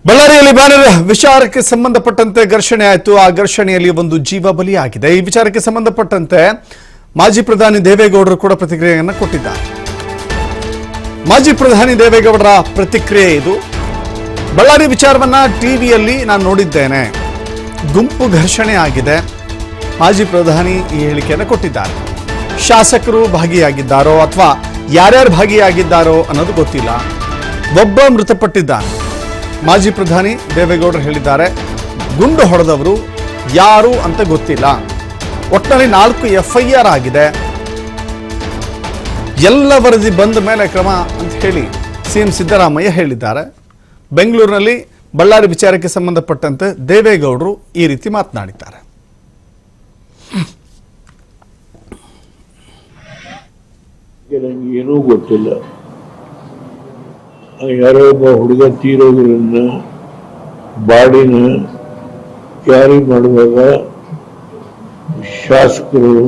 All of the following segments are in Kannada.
ಬಳ್ಳಾರಿಯಲ್ಲಿ ಬ್ಯಾನರ್ ವಿಚಾರಕ್ಕೆ ಸಂಬಂಧಪಟ್ಟಂತೆ ಘರ್ಷಣೆ ಆಯಿತು. ಆ ಘರ್ಷಣೆಯಲ್ಲಿ ಒಂದು ಜೀವ ಬಲಿಯಾಗಿದೆ. ಈ ವಿಚಾರಕ್ಕೆ ಸಂಬಂಧಪಟ್ಟಂತೆ ಮಾಜಿ ಪ್ರಧಾನಿ ದೇವೇಗೌಡರು ಕೂಡ ಪ್ರತಿಕ್ರಿಯೆಯನ್ನು ಕೊಟ್ಟಿದ್ದಾರೆ. ಮಾಜಿ ಪ್ರಧಾನಿ ದೇವೇಗೌಡರ ಪ್ರತಿಕ್ರಿಯೆ ಇದು. ಬಳ್ಳಾರಿ ವಿಚಾರವನ್ನ ಟಿವಿಯಲ್ಲಿ ನಾನು ನೋಡಿದ್ದೇನೆ. ಗುಂಪು ಘರ್ಷಣೆ ಆಗಿದೆ. ಮಾಜಿ ಪ್ರಧಾನಿ ಈ ಹೇಳಿಕೆಯನ್ನು ಕೊಟ್ಟಿದ್ದಾರೆ. ಶಾಸಕರು ಭಾಗಿಯಾಗಿದ್ದಾರೋ ಅಥವಾ ಯಾರ್ಯಾರು ಭಾಗಿಯಾಗಿದ್ದಾರೋ ಅನ್ನೋದು ಗೊತ್ತಿಲ್ಲ. ಒಬ್ಬ ಮೃತಪಟ್ಟಿದ್ದಾನೆ. ಮಾಜಿ ಪ್ರಧಾನಿ ದೇವೇಗೌಡರು ಹೇಳಿದ್ದಾರೆ, ಗುಂಡು ಹೊಡೆದವರು ಯಾರು ಅಂತ ಗೊತ್ತಿಲ್ಲ. ಒಟ್ಟಿನಲ್ಲಿ 4 FIR ಆಗಿದೆ. ಎಲ್ಲ ವರದಿ ಬಂದ ಮೇಲೆ ಕ್ರಮ ಅಂತ ಹೇಳಿ ಸಿಎಂ ಸಿದ್ದರಾಮಯ್ಯ ಹೇಳಿದ್ದಾರೆ. ಬೆಂಗಳೂರಿನಲ್ಲಿ ಬಳ್ಳಾರಿ ವಿಚಾರಕ್ಕೆ ಸಂಬಂಧಪಟ್ಟಂತೆ ದೇವೇಗೌಡರು ಈ ರೀತಿ ಮಾತನಾಡಿದ್ದಾರೆ. ಏನೂ ಗೊತ್ತಿಲ್ಲ. ಯಾರೋ ಒಬ್ಬ ಹುಡುಗ ತೀರೋದ್ರನ್ನ ಬಾಡಿನ ಕ್ಯಾರಿ ಮಾಡುವಾಗ ಶಾಸಕರು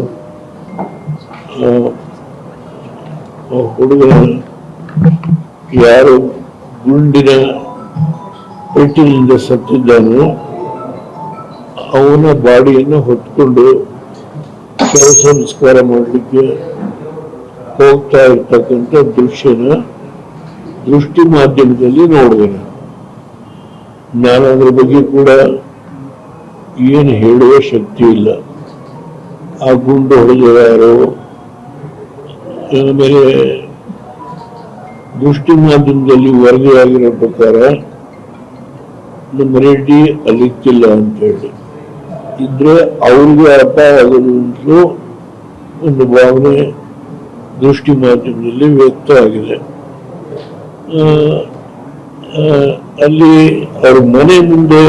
ಹುಡುಗ ಯಾರು ಗುಂಡಿನ ಪೆಟ್ಟಿನಿಂದ ಸತ್ತಿದ್ದಾನೋ ಅವನ ಬಾಡಿಯನ್ನು ಹೊತ್ಕೊಂಡು ಶವ ಸಂಸ್ಕಾರ ಮಾಡಲಿಕ್ಕೆ ಹೋಗ್ತಾ ಇರ್ತಕ್ಕಂಥ ದೃಶ್ಯನ ದೃಷ್ಟಿ ಮಾಧ್ಯಮದಲ್ಲಿ ನೋಡಿದೆ. ನಾನು ಅದ್ರ ಬಗ್ಗೆ ಕೂಡ ಏನು ಹೇಳುವ ಶಕ್ತಿ ಇಲ್ಲ. ಆ ಗುಂಡು ಹೊಡೆದವರು ಆಮೇಲೆ ದೃಷ್ಟಿ ಮಾಧ್ಯಮದಲ್ಲಿ ವರದಿಯಾಗಿರೋ ಪ್ರಕಾರ ನಮ್ಮ ರೆಡ್ಡಿ ಅಲ್ಲಿಕ್ಕಿಲ್ಲ ಅಂತ ಹೇಳಿ ಇದ್ರೆ ಅವ್ರಿಗೆ ಅರ್ಥ ಆಗೋದು ಒಂದು ಭಾವನೆ ದೃಷ್ಟಿ ಮಾಧ್ಯಮದಲ್ಲಿ ವ್ಯಕ್ತ ಆಗಿದೆ. ಅಲ್ಲಿ ಅವ್ರ ಮನೆ ಮುಂದೆ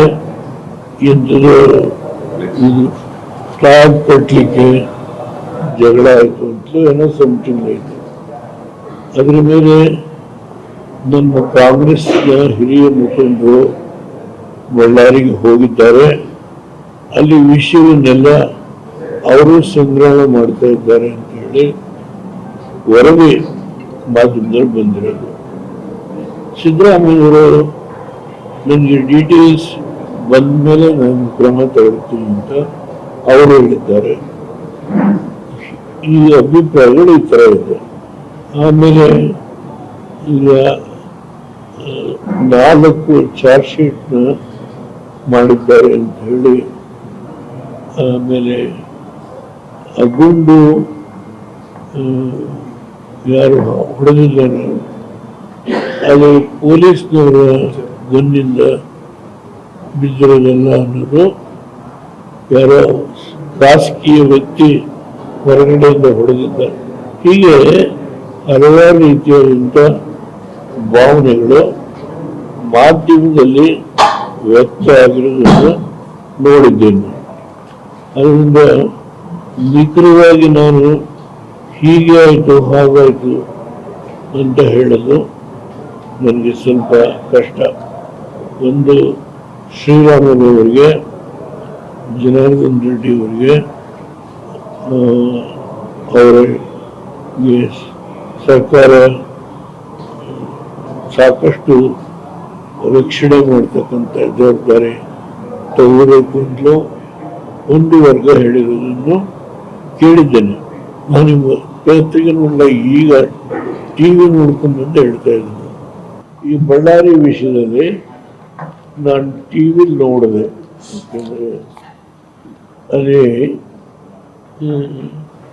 ಎಂಥದ್ದು ಫ್ಲಾಗ್ ಕಟ್ಟಲಿಕ್ಕೆ ಜಗಳ ಆಯಿತು ಅಂತಲೂ ಏನೋ ಸಮಥಿಂಗ್ ಆಯಿತು. ಅದರ ಮೇಲೆ ನಮ್ಮ ಕಾಂಗ್ರೆಸ್ನ ಹಿರಿಯ ಮುಖಂಡರು ಬಳ್ಳಾರಿಗೆ ಹೋಗಿದ್ದಾರೆ. ಅಲ್ಲಿ ವಿಷಯವನ್ನೆಲ್ಲ ಅವರು ಸಂಗ್ರಹ ಮಾಡ್ತಾ ಇದ್ದಾರೆ ಅಂತ ಹೇಳಿ ವರದಿ ಮಾಧ್ಯಮದಲ್ಲಿ ಬಂದಿರೋದು. ಸಿದ್ದರಾಮಯ್ಯವರು ನನಗೆ ಡೀಟೇಲ್ಸ್ ಬಂದ ಮೇಲೆ ನಾನು ಕ್ರಮ ತಗೊಳ್ತೀನಿ ಅಂತ ಅವರು ಹೇಳಿದ್ದಾರೆ. ಈ ಅಭಿಪ್ರಾಯಗಳು ಈ ಥರ ಇದೆ. ಆಮೇಲೆ ಈಗ 4 ಚಾರ್ಜ್ ಶೀಟ್ನ ಮಾಡಿದ್ದಾರೆ ಅಂತ ಹೇಳಿ, ಆಮೇಲೆ ಆ ಗುಂಡು ಯಾರು ಹೊಡೆದಿದ್ದಾನೆ ಅದು ಪೊಲೀಸ್ನವರ ಗನ್ನಿಂದ ಬಿದ್ದಿರೋದಲ್ಲ ಅನ್ನೋದು, ಯಾರೋ ರಾಜಕೀಯ ವ್ಯಕ್ತಿ ಹೊರಗಡೆಯಿಂದ ಹೊಡೆದಿದ್ದ. ಹೀಗೆ ಹಲವಾರು ರೀತಿಯಾದಂಥ ಭಾವನೆಗಳು ಮಾಧ್ಯಮದಲ್ಲಿ ವ್ಯಕ್ತ ಆಗಿರೋದನ್ನು ನೋಡಿದ್ದೇನೆ. ಅದರಿಂದ ನಿಖರವಾಗಿ ನಾನು ಹೀಗೆ ಆಯಿತು ಹಾಗಾಯಿತು ಅಂತ ಹೇಳೋದು ನನಗೆ ಸ್ವಲ್ಪ ಕಷ್ಟ. ಒಂದು ಶ್ರೀರಾಮುಲುವರಿಗೆ, ಜನಾರ್ದನ್ ರೆಡ್ಡಿ ಅವರಿಗೆ, ಅವರಿಗೆ ಸರ್ಕಾರ ಸಾಕಷ್ಟು ರಕ್ಷಣೆ ಮಾಡ್ತಕ್ಕಂಥ ಜವಾಬ್ದಾರಿ ತಗೋಬೇಕು ಅಂತಲೂ ಒಂದು ವರ್ಗ ಹೇಳಿರೋದನ್ನು ಕೇಳಿದ್ದೇನೆ. ನಾನು ಪ್ರಯತ್ನ ಈಗ ಟಿವಿ ನೋಡ್ಕೊಂಡ್ಬಂದು ಹೇಳ್ತಾ ಇದ್ದೀನಿ. ಈ ಬಳ್ಳಾರಿ ವಿಷಯದಲ್ಲಿ ನಾನು ಟಿವಿ ನೋಡಿದೆ. ಯಾಕೆಂದರೆ ಅಲ್ಲಿ